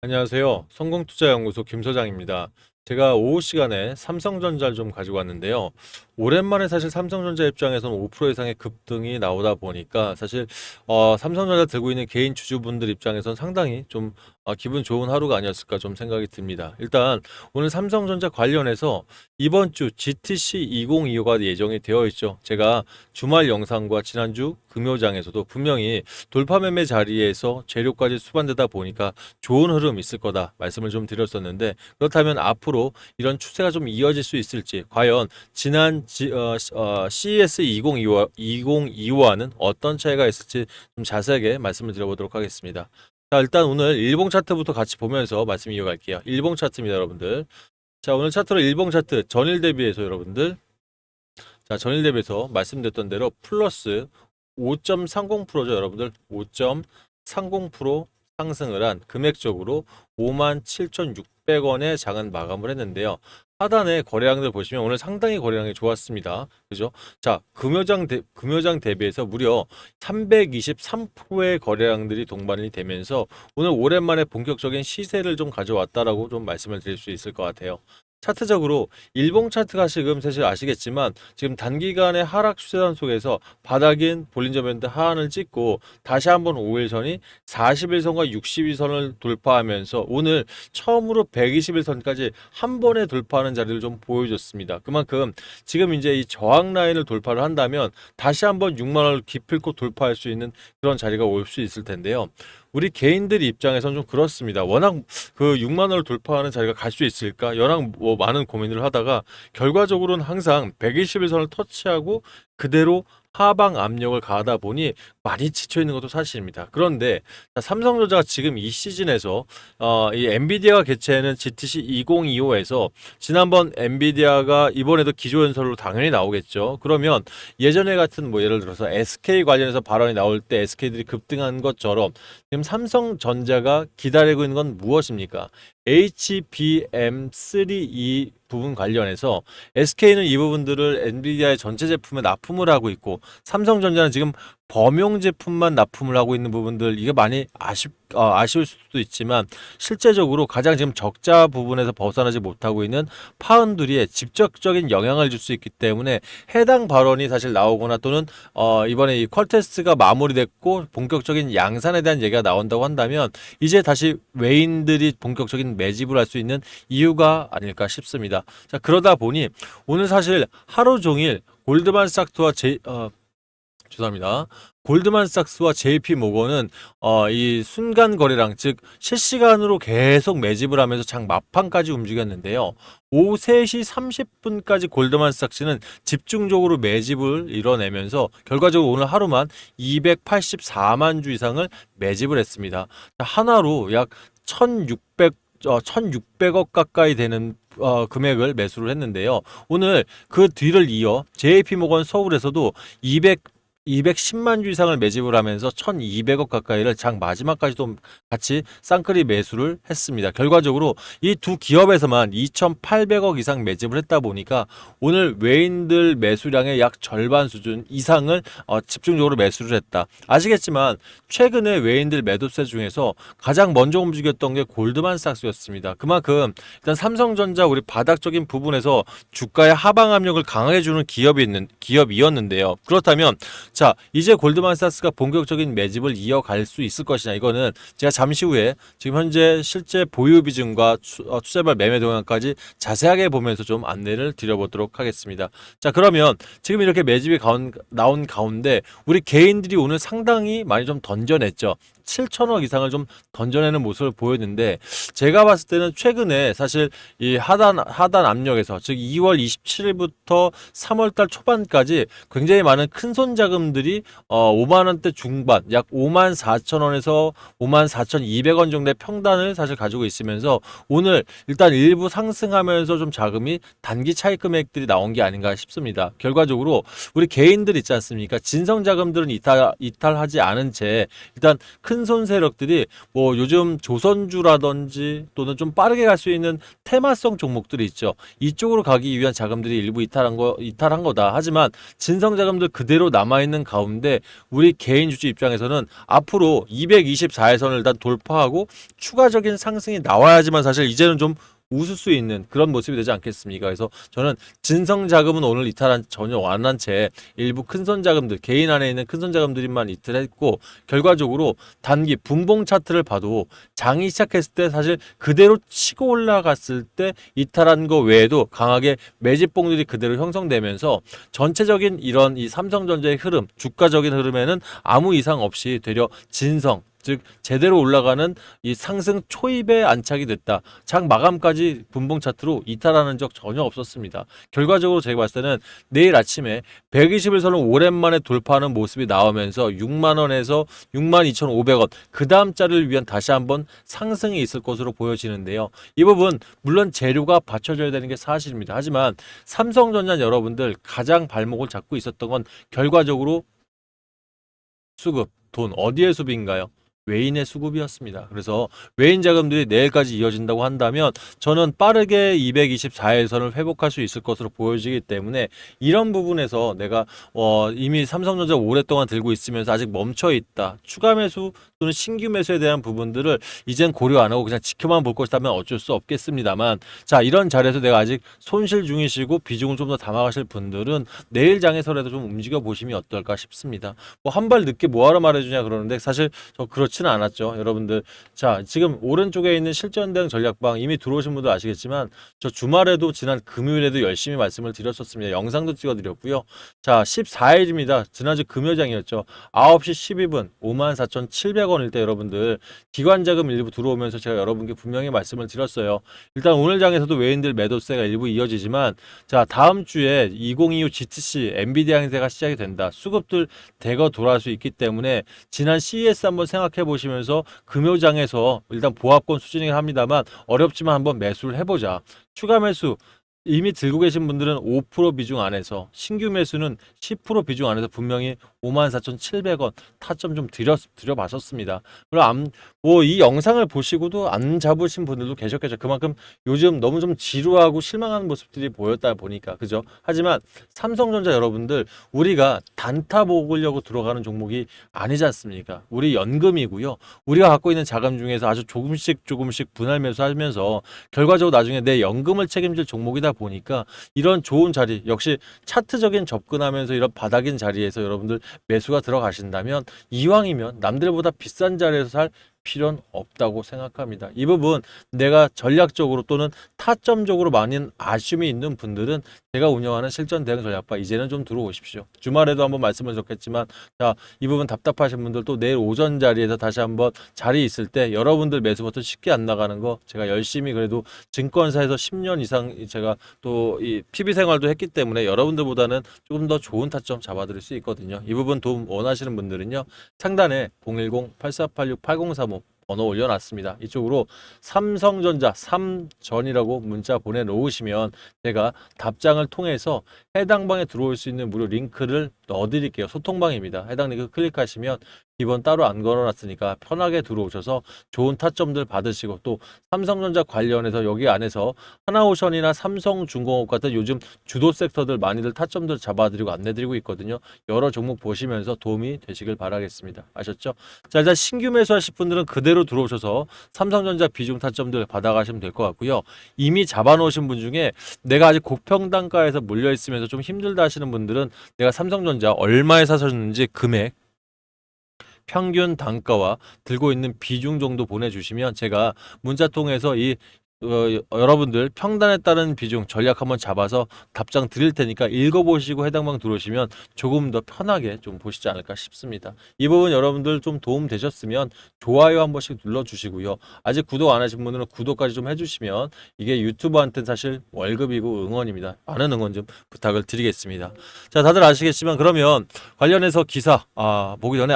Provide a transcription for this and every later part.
안녕하세요. 성공투자연구소 김 소장입니다. 제가 오후 시간에 삼성전자를 좀 가지고 왔는데요. 오랜만에 사실 삼성전자 입장에서는 5% 이상의 급등이 나오다 보니까 사실 삼성전자 들고 있는 개인 주주분들 입장에서는 상당히 좀 기분 좋은 하루가 아니었을까 좀 생각이 듭니다. 일단 오늘 삼성전자 관련해서 이번 주 GTC 2025가 예정이 되어 있죠. 제가 주말 영상과 지난주 금요장에서도 분명히 돌파 매매 자리에서 재료까지 수반되다 보니까 좋은 흐름 있을 거다 말씀을 좀 드렸었는데, 그렇다면 앞으로 이런 추세가 좀 이어질 수 있을지, 과연 지난 CES 2025와는 어떤 차이가 있을지 좀 자세하게 말씀을 드려보도록 하겠습니다. 자, 일단 오늘 일봉 차트부터 같이 보면서 말씀 이어갈게요. 일봉 차트입니다, 여러분들. 자, 오늘 차트로 일봉 차트 전일 대비해서 여러분들, 자, 전일 대비해서 말씀드렸던 대로 플러스 5.30%죠, 여러분들. 5.30% 상승을 한 금액적으로 57,600원의 장은 마감을 했는데요. 하단의 거래량들 보시면 오늘 상당히 거래량이 좋았습니다. 그죠? 자, 금요장 대비해서 무려 323%의 거래량들이 동반이 되면서 오늘 오랜만에 본격적인 시세를 좀 가져왔다라고 좀 말씀을 드릴 수 있을 것 같아요. 차트적으로 일봉 차트가 지금 사실 아시겠지만 지금 단기간의 하락 추세선 속에서 바닥인 볼린저 밴드 하한을 찍고 다시 한번 5일선이 41선과 62선을 돌파하면서 오늘 처음으로 121선까지 한 번에 돌파하는 자리를 좀 보여줬습니다. 그만큼 지금 이제 이 저항 라인을 돌파를 한다면 다시 한번 6만원을 기필코 돌파할 수 있는 그런 자리가 올 수 있을 텐데요. 우리 개인들 입장에서는 좀 그렇습니다. 워낙 그 6만 원을 돌파하는 자리가 갈 수 있을까? 여랑 뭐 많은 고민을 하다가 결과적으로는 항상 121선을 터치하고 그대로 하방 압력을 가하다 보니 많이 지쳐 있는 것도 사실입니다. 그런데 삼성전자가 지금 이 시즌에서 이 엔비디아가 개최하는 GTC 2025에서 지난번 엔비디아가 이번에도 기조연설로 당연히 나오겠죠. 그러면 예전에 같은 뭐 예를 들어서 SK 관련해서 발언이 나올 때 SK들이 급등한 것처럼 지금 삼성전자가 기다리고 있는 건 무엇입니까? HBM3 이 부분 관련해서 SK는 이 부분들을 엔비디아의 전체 제품에 납품을 하고 있고, 삼성전자는 지금 범용 제품만 납품을 하고 있는 부분들, 이게 많이 아쉬울 수도 있지만 실제적으로 가장 지금 적자 부분에서 벗어나지 못하고 있는 파운드리에 직접적인 영향을 줄 수 있기 때문에 해당 발언이 사실 나오거나 또는 이번에 이 퀄테스트가 마무리됐고 본격적인 양산에 대한 얘기가 나온다고 한다면 이제 다시 외인들이 본격적인 매집을 할 수 있는 이유가 아닐까 싶습니다. 자, 그러다 보니 오늘 사실 하루 종일 골드만삭스와 죄송합니다. 골드만삭스와 JP 모건은 이 순간 거래량, 즉 실시간으로 계속 매집을 하면서 장 막판까지 움직였는데요. 오후 3시 30분까지 골드만삭스는 집중적으로 매집을 이뤄내면서 결과적으로 오늘 하루만 284만 주 이상을 매집을 했습니다. 하나로 약 1,600억 가까이 되는 금액을 매수를 했는데요. 오늘 그 뒤를 이어 JP모건 서울에서도 210만 주 이상을 매집을 하면서 1,200억 가까이를 장 마지막까지도 같이 쌍끌이 매수를 했습니다. 결과적으로 이 두 기업에서만 2,800억 이상 매집을 했다 보니까 오늘 외인들 매수량의 약 절반 수준 이상을 집중적으로 매수를 했다. 아시겠지만 최근에 외인들 매도세 중에서 가장 먼저 움직였던 게 골드만삭스였습니다. 그만큼 일단 삼성전자 우리 바닥적인 부분에서 주가의 하방 압력을 강하게 주는 기업이었는데요. 그렇다면 자, 이제 골드만삭스가 본격적인 매집을 이어갈 수 있을 것이냐, 이거는 제가 잠시 후에 지금 현재 실제 보유 비중과 투자발 매매 동향까지 자세하게 보면서 좀 안내를 드려보도록 하겠습니다. 자, 그러면 지금 이렇게 매집이 나온 가운데 우리 개인들이 오늘 상당히 많이 좀 던져냈죠. 7천억 이상을 좀 던져내는 모습을 보였는데, 제가 봤을 때는 최근에 사실 이 하단 압력에서, 즉 2월 27일부터 3월달 초반까지 굉장히 많은 큰손 자금들이 5만 원대 중반, 약 5만 4천 원에서 5만 4,200원 정도의 평단을 사실 가지고 있으면서 오늘 일단 일부 상승하면서 좀 자금이 단기 차익 금액들이 나온 게 아닌가 싶습니다. 결과적으로 우리 개인들 있지 않습니까? 진성 자금들은 이탈하지 않은 채 일단 큰손 세력들이 뭐 요즘 조선주라든지 또는 좀 빠르게 갈 수 있는 테마성 종목들이 있죠. 이쪽으로 가기 위한 자금들이 일부 이탈한 거다. 하지만 진성 자금들 그대로 남아있는 가운데 우리 개인 주주 입장에서는 앞으로 224일선을 일단 돌파하고 추가적인 상승이 나와야지만 사실 이제는 좀 웃을 수 있는 그런 모습이 되지 않겠습니까? 그래서 저는 진성 자금은 오늘 이탈한 전혀 완화한 채 일부 큰손 자금들 개인 안에 있는 큰손 자금들만 이탈했고 결과적으로 단기 분봉 차트를 봐도 장이 시작했을 때 사실 그대로 치고 올라갔을 때 이탈한 거 외에도 강하게 매집봉들이 그대로 형성되면서 전체적인 이런 이 삼성전자의 흐름, 주가적인 흐름에는 아무 이상 없이 되려 진성 즉 제대로 올라가는 이 상승 초입에 안착이 됐다. 장 마감까지 분봉 차트로 이탈하는 적 전혀 없었습니다. 결과적으로 제가 봤을 때는 내일 아침에 120일선을 오랜만에 돌파하는 모습이 나오면서 6만원에서 62,500원 그 다음 자리를 위한 다시 한번 상승이 있을 것으로 보여지는데요. 이 부분 물론 재료가 받쳐줘야 되는 게 사실입니다. 하지만 삼성전자 여러분들 가장 발목을 잡고 있었던 건 결과적으로 수급, 돈 어디에 수비인가요? 외인의 수급이었습니다. 그래서 외인 자금들이 내일까지 이어진다고 한다면 저는 빠르게 224일선을 회복할 수 있을 것으로 보여지기 때문에 이런 부분에서 내가 이미 삼성전자 오랫동안 들고 있으면서 아직 멈춰 있다. 추가 매수 또는 신규 매수에 대한 부분들을 이젠 고려 안 하고 그냥 지켜만 볼 것이라면 어쩔 수 없겠습니다만 자 이런 자리에서 내가 아직 손실 중이시고 비중을 좀 더 담아가실 분들은 내일 장에서라도 좀 움직여 보시면 어떨까 싶습니다. 뭐 한 발 늦게 뭐하러 말해주냐 그러는데 사실 저 그렇지는 않았죠. 여러분들 자 지금 오른쪽에 있는 실전대응 전략방 이미 들어오신 분들 아시겠지만 저 주말에도 지난 금요일에도 열심히 말씀을 드렸었습니다. 영상도 찍어드렸고요. 자 14일입니다. 지난주 금요장이었죠. 9시 12분 54,700원일 때 여러분들 기관자금 일부 들어오면서 제가 여러분께 분명히 말씀을 드렸어요. 일단 오늘 장에서도 외인들 매도세가 일부 이어지지만 자 다음 주에 2025 GTC 엔비디아 행세가 시작이 된다. 수급들 대거 돌아올 수 있기 때문에 지난 CES 한번 생각해 보시면서 금요장에서 일단 보합권 수준이긴 합니다만 어렵지만 한번 매수를 해보자. 추가 매수 이미 들고 계신 분들은 5% 비중 안에서 신규 매수는 10% 비중 안에서 분명히 54,700원 타점 좀 드려봤었습니다. 그럼 뭐 이 영상을 보시고도 안 잡으신 분들도 계셨겠죠. 그만큼 요즘 너무 좀 지루하고 실망하는 모습들이 보였다 보니까 그죠. 하지만 삼성전자 여러분들 우리가 단타 먹으려고 들어가는 종목이 아니지 않습니까? 우리 연금이고요. 우리가 갖고 있는 자금 중에서 아주 조금씩 분할 매수하면서 결과적으로 나중에 내 연금을 책임질 종목이다 보니까 이런 좋은 자리 역시 차트적인 접근하면서 이런 바닥인 자리에서 여러분들 매수가 들어가신다면 이왕이면 남들보다 비싼 자리에서 살 필요는 없다고 생각합니다. 이 부분 내가 전략적으로 또는 타점적으로 많은 아쉬움이 있는 분들은 제가 운영하는 실전 대응 전략바 이제는 좀 들어오십시오. 주말에도 한번 말씀을 드렸겠지만 자, 이 부분 답답하신 분들 또 내일 오전 자리에서 다시 한번 자리 있을 때 여러분들 매수 버튼 쉽게 안 나가는 거 제가 열심히 그래도 증권사에서 10년 이상 제가 또 이 PB 생활도 했기 때문에 여러분들보다는 조금 더 좋은 타점 잡아드릴 수 있거든요. 이 부분 도움 원하시는 분들은요. 상단에 010-8486-8035 번호 올려놨습니다. 이쪽으로 삼성전자 3전이라고 문자 보내놓으시면 제가 답장을 통해서 해당 방에 들어올 수 있는 무료 링크를 넣어드릴게요. 소통방입니다. 해당 링크 클릭하시면 기본 따로 안 걸어놨으니까 편하게 들어오셔서 좋은 타점들 받으시고 또 삼성전자 관련해서 여기 안에서 하나오션이나 삼성중공업 같은 요즘 주도 섹터들 많이들 타점들 잡아드리고 안내드리고 있거든요. 여러 종목 보시면서 도움이 되시길 바라겠습니다. 아셨죠? 자 일단 신규 매수하실 분들은 그대로 들어오셔서 삼성전자 비중 타점들 받아가시면 될 것 같고요. 이미 잡아놓으신 분 중에 내가 아직 고평단가에서 몰려있으면서 좀 힘들다 하시는 분들은 내가 삼성전자 얼마에 사셨는지 금액 평균 단가와 들고 있는 비중 정도 보내주시면 제가 문자 통해서 이 여러분들 평단에 따른 비중 전략 한번 잡아서 답장 드릴 테니까 읽어보시고 해당 방 들어오시면 조금 더 편하게 좀 보시지 않을까 싶습니다. 이 부분 여러분들 좀 도움 되셨으면 좋아요 한 번씩 눌러주시고요. 아직 구독 안 하신 분들은 구독까지 좀 해주시면 이게 유튜버한테는 사실 월급이고 응원입니다. 많은 응원 좀 부탁을 드리겠습니다. 자 다들 아시겠지만 그러면 관련해서 기사 보기 전에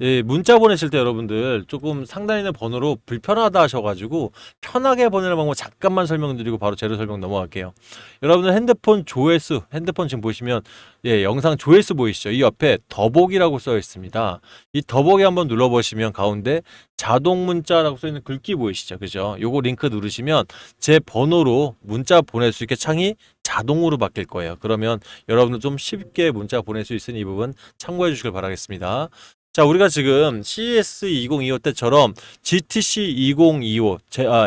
예, 문자 보내실 때 여러분들 조금 상단에 있는 번호로 불편하다 하셔가지고 편하게 보내는 방법 잠깐만 설명드리고 바로 재료 설명 넘어갈게요. 여러분들 핸드폰 조회수, 핸드폰 지금 보시면 예, 영상 조회수 보이시죠? 이 옆에 더보기라고 써 있습니다. 이 더보기 한번 눌러보시면 가운데 자동 문자라고 써 있는 글귀 보이시죠? 그죠? 요거 링크 누르시면 제 번호로 문자 보낼 수 있게 창이 자동으로 바뀔 거예요. 그러면 여러분들 좀 쉽게 문자 보낼 수 있으니 이 부분 참고해 주시길 바라겠습니다. 자, 우리가 지금 CES 2025 때처럼 GTC 2025,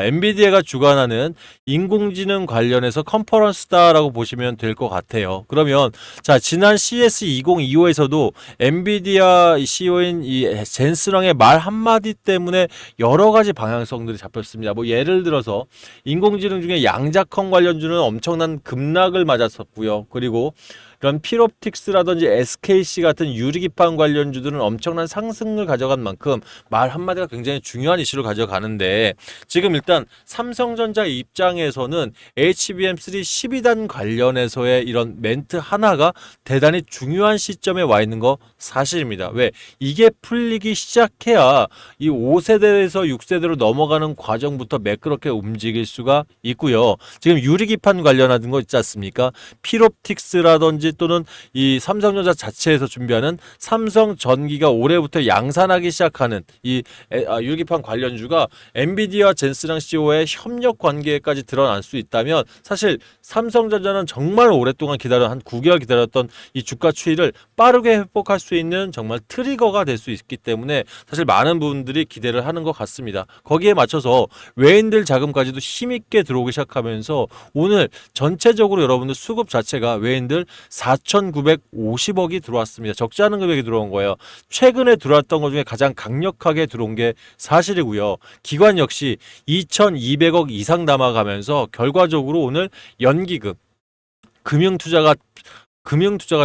엔비디아가 주관하는 인공지능 관련해서 컨퍼런스다라고 보시면 될 것 같아요. 그러면 자, 지난 CES 2025에서도 엔비디아 CEO인 이 젠스랑의 말 한마디 때문에 여러 가지 방향성들이 잡혔습니다. 뭐 예를 들어서 인공지능 중에 양자컴 관련주는 엄청난 급락을 맞았었고요. 그리고 그런 필옵틱스라든지 SKC 같은 유리기판 관련주들은 엄청난 상승을 가져간 만큼 말 한마디가 굉장히 중요한 이슈를 가져가는데 지금 일단 삼성전자 입장에서는 HBM3 12단 관련해서의 이런 멘트 하나가 대단히 중요한 시점에 와 있는 거 사실입니다. 왜? 이게 풀리기 시작해야 이 5세대에서 6세대로 넘어가는 과정부터 매끄럽게 움직일 수가 있고요. 지금 유리기판 관련한 거 있지 않습니까? 필옵틱스라든지 또는 이 삼성전자 자체에서 준비하는 삼성전기가 올해부터 양산하기 시작하는 이 유리기판 관련주가 엔비디아 젠스랑 CEO의 협력 관계까지 드러날 수 있다면 사실 삼성전자는 정말 오랫동안 한 9개월 기다렸던 이 주가 추이를 빠르게 회복할 수 있는 정말 트리거가 될 수 있기 때문에 사실 많은 분들이 기대를 하는 것 같습니다. 거기에 맞춰서 외인들 자금까지도 힘있게 들어오기 시작하면서 오늘 전체적으로 여러분들 수급 자체가 외인들 4,950억이 들어왔습니다. 적지 않은 금액이 들어온 거예요. 최근에 들어왔던 것 중에 가장 강력하게 들어온 게 사실이고요. 기관 역시 2,200억 이상 남아가면서 결과적으로 오늘 연기금, 금융투자가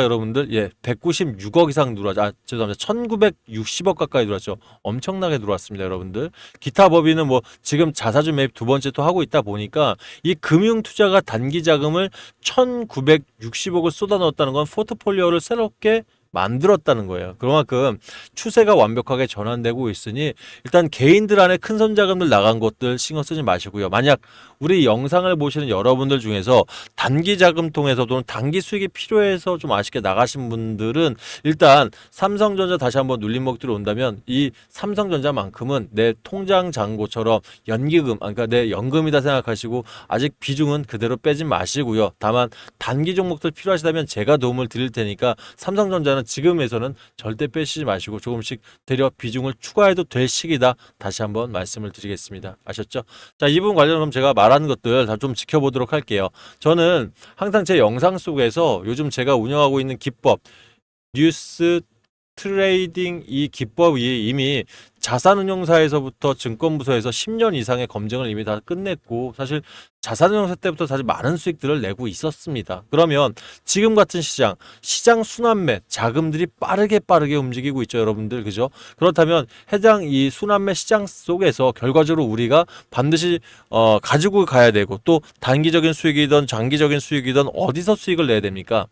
여러분들 196억 이상 들어왔죠. 죄송합니다. 1960억 가까이 들어왔죠. 엄청나게 들어왔습니다, 여러분들. 기타 법인은 뭐 지금 자사주 매입 두 번째 또 하고 있다 보니까 이 금융투자가 단기 자금을 1960억을 쏟아 넣었다는 건 포트폴리오를 새롭게 만들었다는 거예요. 그만큼 추세가 완벽하게 전환되고 있으니 일단 개인들 안에 큰 손 자금들 나간 것들 신경 쓰지 마시고요. 만약 우리 영상을 보시는 여러분들 중에서 단기 자금 통해서 또는 단기 수익이 필요해서 좀 아쉽게 나가신 분들은 일단 삼성전자 다시 한번 눌림목 들어온다면 이 삼성전자만큼은 내 통장 잔고처럼 연기금, 그러니까 내 연금이다 생각하시고 아직 비중은 그대로 빼지 마시고요. 다만 단기 종목들 필요하시다면 제가 도움을 드릴 테니까 삼성전자는 지금에서는 절대 빼시지 마시고 조금씩 대략 비중을 추가해도 될 시기다. 다시 한번 말씀을 드리겠습니다. 아셨죠? 자, 이 부분 관련해서 제가 말하는 것들 다 좀 지켜보도록 할게요. 저는 항상 제 영상 속에서 요즘 제가 운영하고 있는 기법, 뉴스 트레이딩 이 기법이 이미 자산운용사에서부터 증권부서에서 10년 이상의 검증을 이미 다 끝냈고 사실 자산운용사 때부터 사실 많은 수익들을 내고 있었습니다. 그러면 지금 같은 시장 순환매 자금들이 빠르게 움직이고 있죠, 여러분들. 그죠? 그렇다면 해당 이 순환매 시장 속에서 결과적으로 우리가 반드시 가지고 가야 되고 또 단기적인 수익이든 장기적인 수익이든 어디서 수익을 내야 됩니까?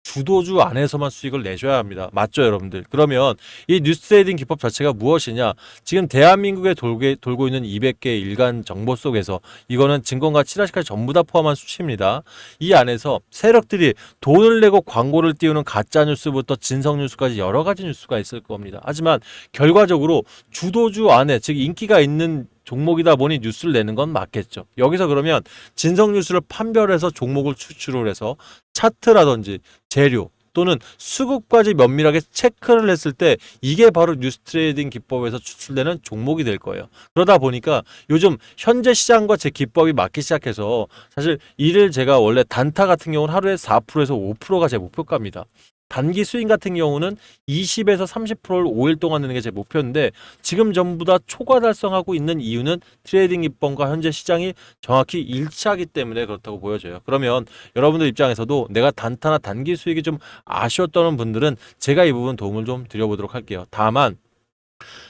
주도주 안에서만 수익을 내줘야 합니다. 맞죠, 여러분들? 그러면 이 뉴스트레이딩 기법 자체가 무엇이냐? 지금 대한민국에 돌고 있는 200개 일간 정보 속에서 이거는 증권가 찌라시까지 전부 다 포함한 수치입니다. 이 안에서 세력들이 돈을 내고 광고를 띄우는 가짜 뉴스부터 진성 뉴스까지 여러 가지 뉴스가 있을 겁니다. 하지만 결과적으로 주도주 안에 즉 인기가 있는 종목이다 보니 뉴스를 내는 건 맞겠죠. 여기서 그러면 진성 뉴스를 판별해서 종목을 추출을 해서 차트라든지 재료 또는 수급까지 면밀하게 체크를 했을 때 이게 바로 뉴스 트레이딩 기법에서 추출되는 종목이 될 거예요. 그러다 보니까 요즘 현재 시장과 제 기법이 맞기 시작해서 사실 이를 제가 원래 단타 같은 경우는 하루에 4%에서 5%가 제 목표가입니다. 단기 스윙 같은 경우는 20에서 30%를 5일 동안 내는 게 제 목표인데 지금 전부 다 초과 달성하고 있는 이유는 트레이딩 기법과 현재 시장이 정확히 일치하기 때문에 그렇다고 보여져요. 그러면 여러분들 입장에서도 내가 단타나 단기 수익이 좀 아쉬웠던 분들은 제가 이 부분 도움을 좀 드려보도록 할게요. 다만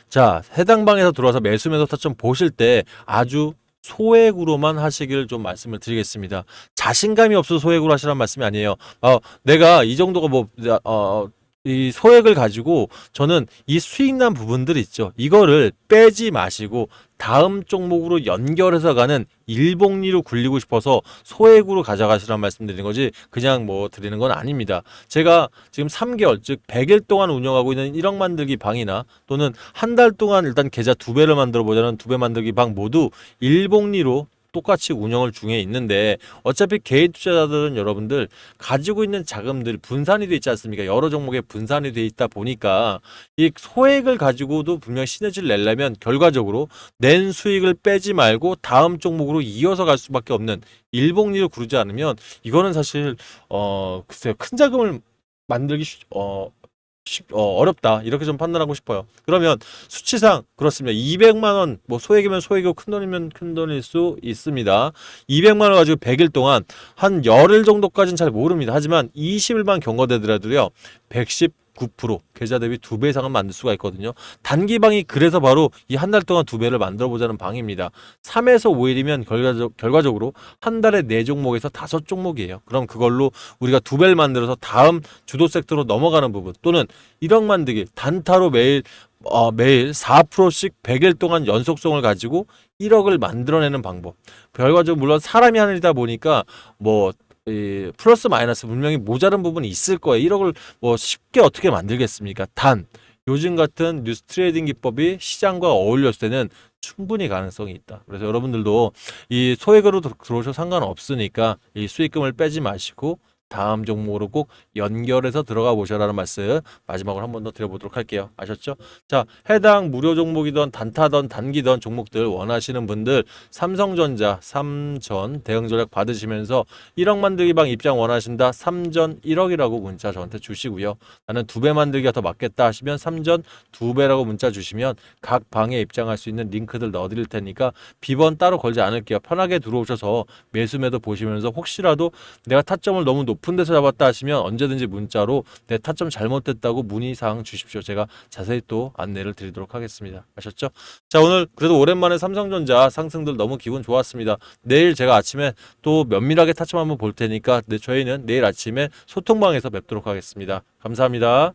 자, 해당 방에서 들어와서 매수 매도 타점 보실 때 아주 소액으로만 하시길 좀 말씀을 드리겠습니다. 자신감이 없어서 소액으로 하시라는 말씀이 아니에요. 내가 이 정도가 이 소액을 가지고 저는 이 수익 난 부분들 있죠. 이거를 빼지 마시고 다음 종목으로 연결해서 가는 일복리로 굴리고 싶어서 소액으로 가져가시란 말씀드리는 거지 그냥 뭐 드리는 건 아닙니다. 제가 지금 3개월 즉 100일 동안 운영하고 있는 1억 만들기 방이나 또는 한 달 동안 일단 계좌 2배를 만들어 보자는 2배 만들기 방 모두 일복리로 똑같이 운영을 중에 있는데 어차피 개인 투자자들은 여러분들 가지고 있는 자금들 분산이 돼 있지 않습니까? 여러 종목에 분산이 돼 있다 보니까 이 소액을 가지고도 분명 시너지를 내려면 결과적으로 낸 수익을 빼지 말고 다음 종목으로 이어서 갈 수밖에 없는 일복리로 구르지 않으면 이거는 사실 글쎄요 큰 자금을 만들기 어렵다 이렇게 좀 판단하고 싶어요. 그러면 수치상 그렇습니다. 200만 원 뭐 소액이면 소액이고 큰 돈이면 큰 돈일 수 있습니다. 200만 원 가지고 100일 동안 한 열흘 정도까지는 잘 모릅니다. 하지만 20일만 경과되더라도요. 119% 계좌 대비 2배 이상은 만들 수가 있거든요. 단기방이 그래서 바로 이 한 달 동안 2배를 만들어 보자는 방입니다. 3에서 5일이면 결과적으로 한 달에 4종목에서 5종목이에요. 그럼 그걸로 우리가 2배를 만들어서 다음 주도 섹터로 넘어가는 부분 또는 1억 만들기 단타로 매일 4%씩 100일 동안 연속성을 가지고 1억을 만들어내는 방법. 결과적으로 물론 사람이 하는 일이다 보니까 뭐 플러스 마이너스 분명히 모자란 부분이 있을 거예요. 1억을 뭐 쉽게 어떻게 만들겠습니까? 단 요즘 같은 뉴스 트레이딩 기법이 시장과 어울렸을 때는 충분히 가능성이 있다. 그래서 여러분들도 이 소액으로 들어오셔도 상관없으니까 이 수익금을 빼지 마시고 다음 종목으로 꼭 연결해서 들어가 보셔라는 말씀 마지막으로 한 번 더 드려보도록 할게요. 아셨죠? 자, 해당 무료 종목이든 단타든 단기든 종목들 원하시는 분들 삼성전자 3전 대응 전략 받으시면서 1억 만들기 방 입장 원하신다. 3전 1억이라고 문자 저한테 주시고요. 나는 2배 만들기가 더 맞겠다 하시면 3전 2배라고 문자 주시면 각 방에 입장할 수 있는 링크들 넣어드릴 테니까 비번 따로 걸지 않을게요. 편하게 들어오셔서 매수매도 보시면서 혹시라도 내가 타점을 너무 높은 데서 잡았다 하시면 언제든지 문자로 내 타점 잘못됐다고 문의사항 주십시오. 제가 자세히 또 안내를 드리도록 하겠습니다. 아셨죠? 자, 오늘 그래도 오랜만에 삼성전자 상승들 너무 기분 좋았습니다. 내일 제가 아침에 또 면밀하게 타점 한번 볼 테니까 저희는 내일 아침에 소통방에서 뵙도록 하겠습니다. 감사합니다.